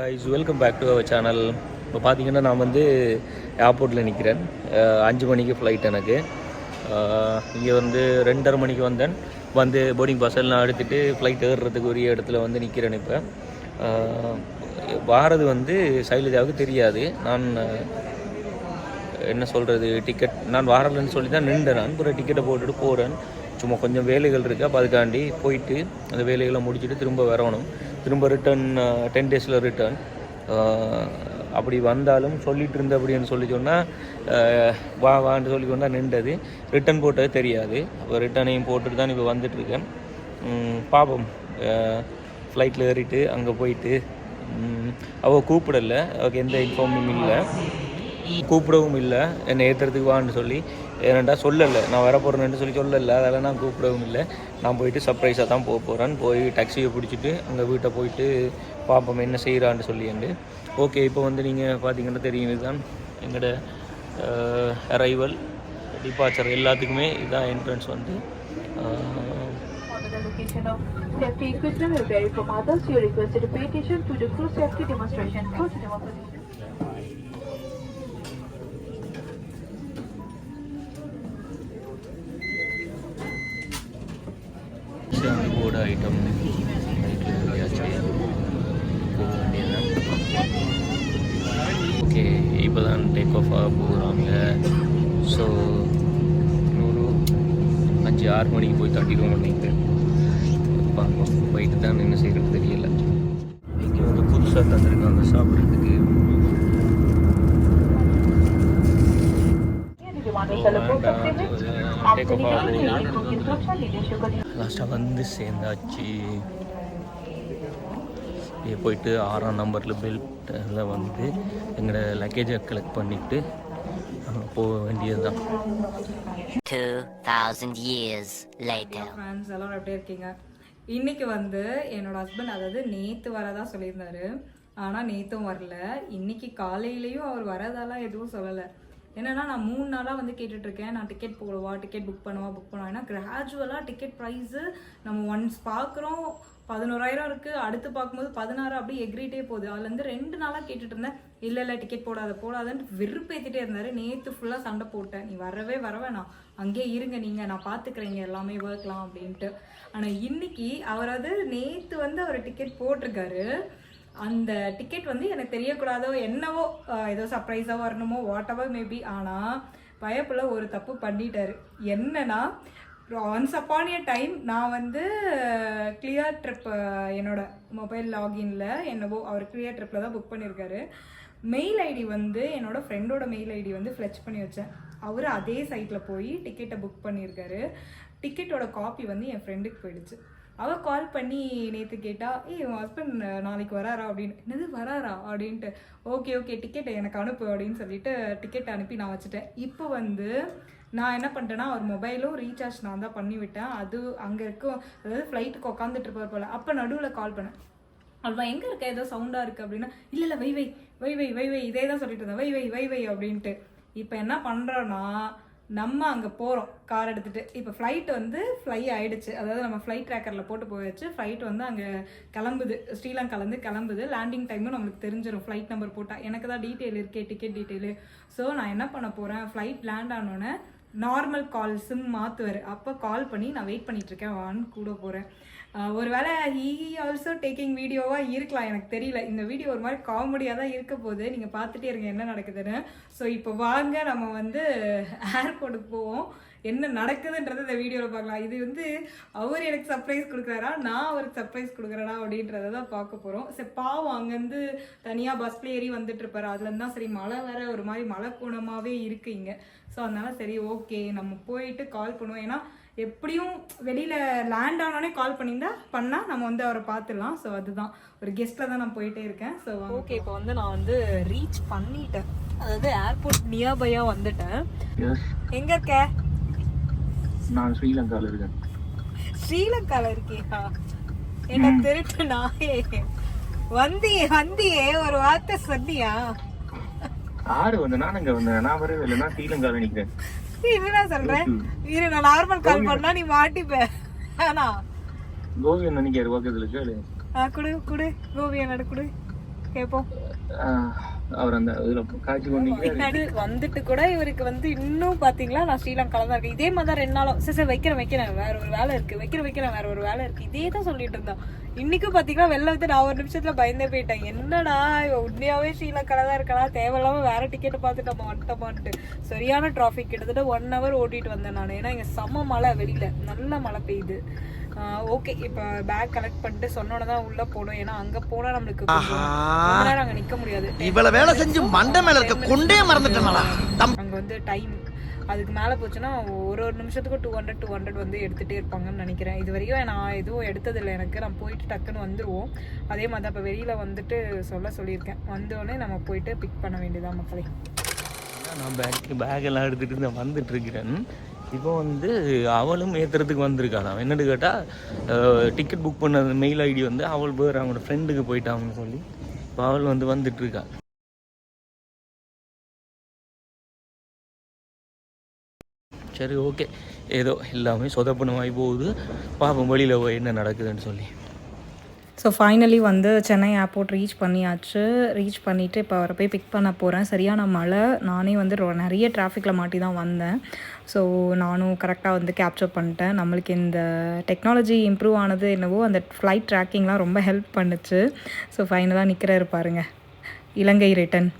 guys, welcome back to our channel. இப்போ பார்த்தீங்கன்னா நான் வந்து ஏர்போர்ட்டில் நிற்கிறேன். 5 மணிக்கு ஃப்ளைட் எனக்கு. இங்கே வந்து 2:30 மணிக்கு வந்து போர்டிங் பாஸ் எல்லாம் எடுத்துகிட்டு ஃப்ளைட் ஏறுறதுக்கு உரிய இடத்துல வந்து நிற்கிறேன். இப்போ வாரது வந்து சைலஜாவுக்கு தெரியாது. நான் என்ன சொல்கிறது, டிக்கெட் நான் வாரலன்னு சொல்லி தான் நின்றேன். நான் ஒரு டிக்கெட்டை போட்டுட்டு போகிறேன். சும்மா கொஞ்சம் வேலைகள் இருக்குது, அப்போ அதுக்காண்டி போயிட்டு அந்த வேலைகளை முடிச்சுட்டு திரும்ப வரணும். திரும்ப ரிட்டர்ன் 10 டேஸில் ரிட்டர்ன். அப்படி வந்தாலும் சொல்லிகிட்டு இருந்த அப்படின்னு சொல்லி சொன்னால் வான்னு சொல்லி கொண்டா நின்றது. ரிட்டன் போட்டது தெரியாது. அப்போ ரிட்டனையும் போட்டுட்டு தான் இப்போ வந்துட்டுருக்கேன். பாப்போம். ஃப்ளைட்டில் ஏறிட்டு அங்கே போயிட்டு அவள் கூப்பிடலை, அவளுக்கு எந்த இன்ஃபார்மும் இல்லை, கூப்பிடவும் இல்லை என்னை ஏற்றுறதுக்கு வான்னு சொல்லி. ஏன்னாண்டா சொல்லலை, நான் வர போகிறேன்னு சொல்லலை. அதெல்லாம் நான் கூப்பிடவும் இல்லை. நான் போயிட்டு சர்ப்ரைஸாக தான் போகிறேன். போய் டாக்ஸியை பிடிச்சிட்டு அங்கே வீட்டை போயிட்டு பார்ப்போம் என்ன செய்கிறான்னு சொல்லிண்டு. ஓகே, இப்போ வந்து நீங்கள் பார்த்தீங்கன்னா தெரியும், இதுதான் எங்களோட அரைவல் டிபார்ச்சர் எல்லாத்துக்குமே இதுதான் என்ட்ரன்ஸ் வந்து. Safety equipment will vary from others. You are requested to pay attention to the crew safety demonstration. Go to demonstration. Board item போக வேண்டியதுதான். ஓகே, இப்போ தான் டேக் ஆஃப் ஆக போகிறாங்க. ஸோ ஒரு 5-6 மணிக்கு போய் தட்டிடுவோம் நீங்கள் பார்ப்போம். போயிட்டு தான் என்ன செய்கிறது தெரியல. இங்கே வந்து புதுசாக தந்துருக்காங்க சாப்பிட்றதுக்கு. லாஸ்ட்டாக வந்து சேர்ந்தாச்சு. போயிட்டு 6ஆம் நம்பரில் பெல்ட்டில் வந்து எங்களோட லக்கேஜை கலெக்ட் பண்ணிவிட்டு போக வேண்டியது தான். 2000 years later. ஃப்ரெண்ட்ஸ் எல்லாரும் எப்படி இருக்கீங்க? இன்னைக்கு வந்து என்னோட ஹஸ்பண்ட், அதாவது நேற்று வரதா சொல்லியிருந்தாரு, ஆனால் நேற்றும் வரல. இன்னைக்கு காலையிலையும் அவர் வரதாலாம் எதுவும் சொல்லலை. என்னன்னா, நான் 3 நாளாக வந்து கேட்டுட்ருக்கேன், நான் டிக்கெட் போடுவா, டிக்கெட் புக் பண்ணுவா. ஏன்னா கிராஜுவலாக டிக்கெட் ப்ரைஸு நம்ம ஒன்ஸ் பார்க்குறோம் 11,000 இருக்குது, அடுத்து பார்க்கும்போது 16 அப்படியே எக்ரிட்டே போகுது. அதுலேருந்து 2 நாளாக கேட்டுட்டு இருந்தேன். இல்லை டிக்கெட் போடாதன்ட்டு வெறுப்பேற்றிட்டே இருந்தார். நேற்று ஃபுல்லாக சண்டை போட்டேன், நீ வரவே நான் அங்கேயே இருங்க, நீங்கள் நான் பார்த்துக்கிறேங்க எல்லாமே ஒர்க்லாம் அப்படின்ட்டு. ஆனால் இன்னைக்கு அவராது நேற்று வந்து அவர் டிக்கெட் போட்டிருக்காரு. அந்த டிக்கெட் வந்து எனக்கு தெரியக்கூடாதோ என்னவோ, ஏதோ சர்ப்ரைஸாக வரணுமோ வாட் எவர் மேபி. ஆனால் பயப்புல ஒரு தப்பு பண்ணிட்டாரு. என்னன்னா, ஒன்ஸ் அப்பான் எ டைம் நான் வந்து கிளியர் ட்ரிப் என்னோட மொபைல் லாகின்ல என்னவோ அவர் கிளியர் ட்ரிப்பில் தான் புக் பண்ணியிருக்காரு. மெயில் ஐடி வந்து என்னோட ஃப்ரெண்டோட மெயில் ஐடி வந்து ஃப்ளெச் பண்ணி வச்சேன். அவர் அதே சைட்டில் போய் டிக்கெட்டை புக் பண்ணியிருக்காரு. டிக்கெட்டோட காப்பி வந்து என் ஃப்ரெண்டுக்கு போயிடுச்சு. அவள் கால் பண்ணி நேற்று கேட்டா, உன் ஹஸ்பண்ட் நாளைக்கு வராரா அப்படின்னு. என்னது வராரா அப்படின்ட்டு. ஓகே டிக்கெட்டை எனக்கு அனுப்பு அப்படின்னு சொல்லிட்டு டிக்கெட் அனுப்பி நான் வச்சுட்டேன். இப்போ வந்து நான் என்ன பண்ணிட்டேன்னா, அவர் மொபைலும் ரீசார்ஜ் நான் தான் பண்ணி விட்டேன். அது அங்கே இருக்கும், அதாவது ஃப்ளைட்டுக்கு உட்காந்துட்டு இருப்பார் போல். அப்போ நடுவில் கால் பண்ணேன். அவ்வளோ எங்கே இருக்க, ஏதோ சவுண்டாக இருக்குது அப்படின்னா, இல்லை வை இதே தான் சொல்லிட்டு இருந்தேன், வை அப்படின்ட்டு. இப்போ என்ன பண்ணுறோன்னா, நம்ம அங்கே போகிறோம் கார் எடுத்துகிட்டு. இப்போ ஃப்ளைட் வந்து ஃப்ளை ஆகிடுச்சு, அதாவது நம்ம ஃப்ளைட் ட்ராக்கரில் போட்டு போயாச்சு. ஃப்ளைட் வந்து அங்கே கிளம்புது, ஸ்ரீலங்காலேருந்து கிளம்புது. லேண்டிங் டைமும் நம்மளுக்கு தெரிஞ்சிடும் ஃப்ளைட் நம்பர் போட்டால். எனக்கு தான் டீட்டெயில் இருக்கே, டிக்கெட் டீட்டெயிலு. ஸோ நான் என்ன பண்ண போகிறேன், ஃப்ளைட் லேண்ட் ஆனோடனே நார்மல் கால் சிம் மாற்றுவார். அப்போ கால் பண்ணி நான் வெயிட் பண்ணிகிட்ருக்கேன், வான்னு கூட போகிறேன். ஒருவேளை ஹீ ஆல்சோ டேக்கிங் வீடியோவாக இருக்கலாம், எனக்கு தெரியல. இந்த வீடியோ ஒரு மாதிரி காமெடியாக தான் இருக்க போகுது, நீங்கள் பார்த்துட்டே இருங்க என்ன நடக்குதுன்னு. ஸோ இப்போ வாங்க நம்ம வந்து ஏர்போர்ட்டுக்கு போவோம், என்ன நடக்குதுன்றதை இந்த வீடியோவில் பார்க்கலாம். இது வந்து அவர் எனக்கு சர்ப்ரைஸ் கொடுக்குறாரா, நான் அவருக்கு சர்ப்ரைஸ் கொடுக்குறேனா அப்படின்றத தான் பார்க்க போகிறோம். சரி பாவம், அங்கேருந்து தனியாக பஸ்ல ஏறி வந்துட்டு இருப்பாரு. அதுலேருந்து தான் சரி மழை வேற ஒரு மாதிரி மழை கோணமாகவே இருக்குது இங்கே. ஸோ அதனால சரி ஓகே நம்ம போயிட்டு கால் பண்ணுவோம். ஏன்னா எப்படியும் வெளியில் லேண்ட் ஆனோடனே கால் பண்ணால் நம்ம வந்து அவரை பார்த்துடலாம். ஸோ அதுதான் ஒரு கெஸ்ட்டில் தான் நான் போயிட்டே இருக்கேன். ஸோ ஓகே, இப்போ வந்து நான் வந்து ரீச் பண்ணிட்டேன், அதாவது ஏர்போர்ட் நியர்பையாக வந்துட்டேன். எங்கே இருக்க? நான் ஸ்ரீலங்காவில் இருக்கேன். ஸ்ரீலங்காவில் இருக்கியா? என்ன திருட்டு நாயே, வந்தியே ஒரு வார்த்தை சொன்னியா? ஆறு வந்து நான் அங்கே வந்தேன், நான் வரவே இல்லை, நான் ஸ்ரீலங்காவில் நிற்கிறேன். இதுதான் சொல்றேன், இரு நான் நார்மல் கால் பண்ணா நீ மாட்டிப்ப. ஆனா கோவி நினைக்காரு பக்கத்துல கேளு. குடு கோவி என்னோட குடு. கேட்போம். அவர் அந்த இதில் காய்ச்சி கொண்டு வந்துட்டு கூட இவருக்கு வந்து இன்னும் பாத்தீங்களா நான் ஸ்ரீலங்கால தான் இருக்கேன். இதே மாதிரி தான் 2 நாளும் சரி வைக்கிறேன் வேற ஒரு வேலை இருக்கு, வைக்கிறேன் வேற ஒரு வேலை இருக்கு, இதே தான் சொல்லிட்டு இருந்தான். இன்னைக்கும் பாத்தீங்கன்னா வெளில வந்து நான் ஒரு நிமிஷத்துல பயந்தே போயிட்டேன். என்னடா இவ உண்மையாவே ஸ்ரீலங்கால தான் இருக்கா, தேவையில்லாம வேற டிக்கெட் பார்த்துட்டு நம்ம வந்துட்டோமான்ட்டு. சரியான டிராஃபிக், கிட்டத்தட்ட 1 hour ஓட்டிட்டு வந்தேன் நான். ஏன்னா இங்க செம்ம மழை, வெளியில நல்ல மழை பெய்யுது. ஓகே, இப்போ பேக் கலெக்ட் பண்ணிட்டு சொன்னோட தான் உள்ள போகணும். ஏன்னா அங்க போனா நம்மளுக்கு ரொம்ப நேரம் அங்க நிக்க முடியாது. இவ்வளவு வேலை செஞ்சு மண்டை மேல இருக்க கொண்டே மறந்துட்டேனா. அங்க வந்து டைம் அதுக்கு மேல போச்சுன்னா ஒரு நிமிஷத்துக்கு 200 வந்து எடுத்துட்டே இருப்பாங்கன்னு நினைக்கிறேன். இது வரைக்கும் நான் எதுவும் எடுத்ததில்லை. எனக்கு நான் போயிட்டு டக்குன்னு வந்துருவோம். அதே மாதிரி தான் இப்போ வெளியில வந்துட்டு சொல்லியிருக்கேன். வந்தோடனே நம்ம போயிட்டு பிக் பண்ண வேண்டியதான் மக்களே. நான் பேக்கெல்லாம் எடுத்துகிட்டு நான் வந்துட்டு இருக்கிறேன். இப்போ வந்து அவளும் ஏற்றுறதுக்கு வந்திருக்காளாம். என்னென்னு கேட்டால் டிக்கெட் புக் பண்ண மெயில் ஐடி வந்து அவள் பேர் அவங்களோட ஃப்ரெண்டுக்கு போயிட்டாங்கன்னு சொல்லி இப்போ அவள் வந்து வந்துட்டுருக்கா. சரி, ஓகே, ஏதோ எல்லாமே சொதப்பணமாகி போகுது. பாப்போம் வெளியில் போய் என்ன நடக்குதுன்னு சொல்லி. ஸோ ஃபைனலி வந்து சென்னை ஏர்போர்ட் ரீச் பண்ணியாச்சு. ரீச் பண்ணிவிட்டு இப்போ அவரை போய் பிக் பண்ண போகிறேன். சரியான மழை, நானே வந்து நிறைய டிராஃபிக்கில் மாட்டி தான் வந்தேன். ஸோ நானும் கரெக்டாக வந்து கேப்சர் பண்ணிட்டேன். நம்மளுக்கு இந்த டெக்னாலஜி இம்ப்ரூவ் ஆனது என்னவோ அந்த ஃப்ளைட் ட்ராக்கிங்லாம் ரொம்ப ஹெல்ப் பண்ணுச்சு. ஸோ ஃபைனலாக நிற்கிறாரு பாருங்க, இலங்கை ரிட்டன்.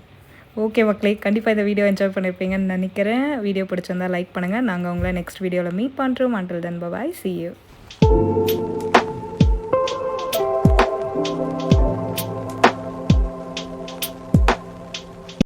ஓகே மக்களே, கண்டிப்பாக இந்த வீடியோ என்ஜாய் பண்ணியிருப்பீங்கன்னு நினைக்கிறேன். வீடியோ பிடிச்சிருந்தால் லைக் பண்ணுங்கள். நாங்கள் உங்களை நெக்ஸ்ட் வீடியோவில் மீட் பண்ணுறோம். until then bye bye, see you.